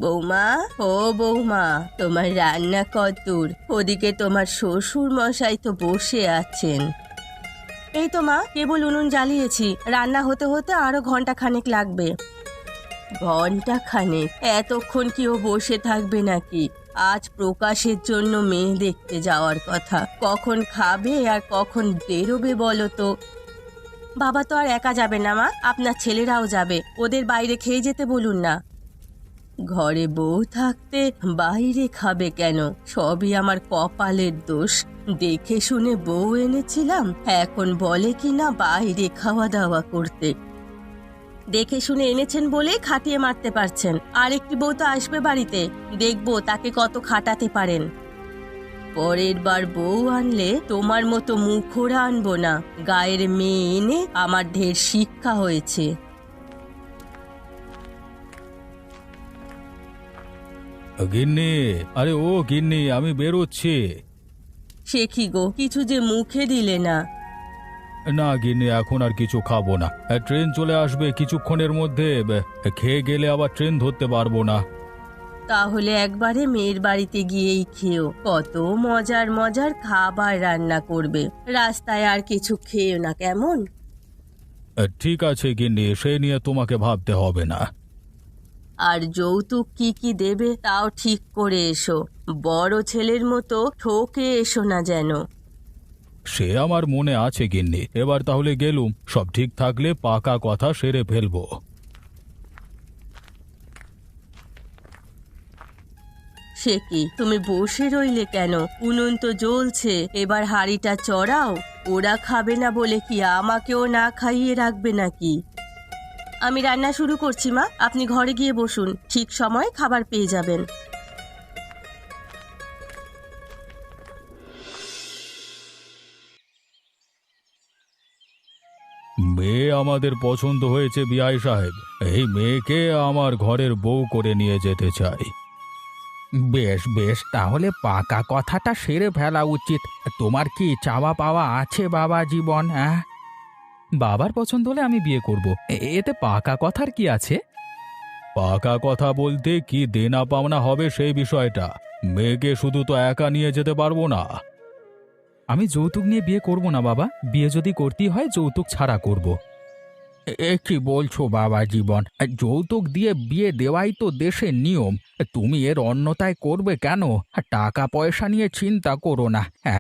বৌমা, ও বৌমা, তোমার রান্না কতদূর? ওদিকে তোমার শ্বশুর মশাই তো বসে আছেন। এই তো মা, কেবল উনুন জ্বালিয়েছি, রান্না হতে হতে আরো ঘন্টা খানেক লাগবে। ঘন্টা খানেক? এতক্ষণ কি ও বসে থাকবে নাকি? আজ প্রকাশের জন্য মেয়ে দেখতে যাওয়ার কথা, কখন খাবে আর কখন বেরোবে বলো তো? বাবা তো আর একা যাবে না মা, আপনার ছেলেরাও যাবে, ওদের বাইরে খেয়ে যেতে বলুন না। ঘরে বউ থাকতে বাইরে খাবে কেন? সবই আমার কপালের দোষ। দেখে শুনে বউ এনেছিলাম, এখন বলে কি না বাইরে খাওয়া দাওয়া করতে। দেখে শুনে এনেছেন বলেই খাটিয়ে মারতে পারছেন। আর একটি বউ তো আসবে বাড়িতে, দেখবো তাকে কত খাটাতে পারেন। পরের বার বউ আনলে তোমার মতো মুখোরা আনবো না। গায়ের মেয়ে এনে আমার ঢের শিক্ষা হয়েছে। গিন্নি, আরে ও গিন্নি, আমি বেরোচ্ছি। সে কি গো, কিছু যে মুখে দিলে না? না গিন্নি, এখন আর কিছু খাবো না। ট্রেন চলে আসবে কিছুক্ষণের মধ্যে। খেয়ে গেলে আবার ট্রেন ধরতে পারবো না। তাহলে একবারে মেয়ের বাড়িতে গিয়েই খেও, কত মজার মজার খাবার রান্না করবে। রাস্তায় আর কিছু খেও না, কেমন? ঠিক আছে গিন্নি, সে নিয়ে তোমাকে ভাবতে হবে না। আর যৌতুক কি কি দেবে তাও ঠিক করে এসো, বড় ছেলের মতো ঠকে এসো না যেন। সে আমার মনে আছে গিন্নি। এবার তাহলে গেলুম, সব ঠিক থাকলে পাকা কথা সেরে ফেলবো। সে কি, তুমি বসে রইলে কেন? উনুন তো জ্বলছে, এবার হাঁড়িটা চড়াও। ওরা খাবে না বলে কি আমাকেও না খাইয়ে রাখবে নাকি? আমি রান্না শুরু করছি মা, আপনি ঘরে গিয়ে বসুন, ঠিক সময় খাবার পেয়ে যাবেন। মেয়ে আমাদের পছন্দ হয়েছে বিআই সাহেব। এই মেয়েকে আমার ঘরের বউ করে নিয়ে যেতে চাই। বেশ বেশ, তাহলে পাকা কথাটা সেরে ফেলা উচিত। তোমার কি চাওয়া পাওয়া আছে বাবা জীবন? হ্যাঁ, বাবার পছন্দ হলে আমি বিয়ে করব, এতে পাকা কথার কি আছে? পাকা কথা বলতে কি দেনা পাওনা হবে সেই বিষয়টা। মেয়েকে শুধু তো একা নিয়ে যেতে পারবো না। আমি যৌতুক নিয়ে বিয়ে করব না বাবা, বিয়ে যদি করতেই হয় যৌতুক ছাড়া করব। কি বলছো বাবা জীবন? যৌতুক দিয়ে বিয়ে দেওয়াই তো দেশের নিয়ম। তুমি এর অন্যতায় করবে কেন? টাকা পয়সা নিয়ে চিন্তা করো না।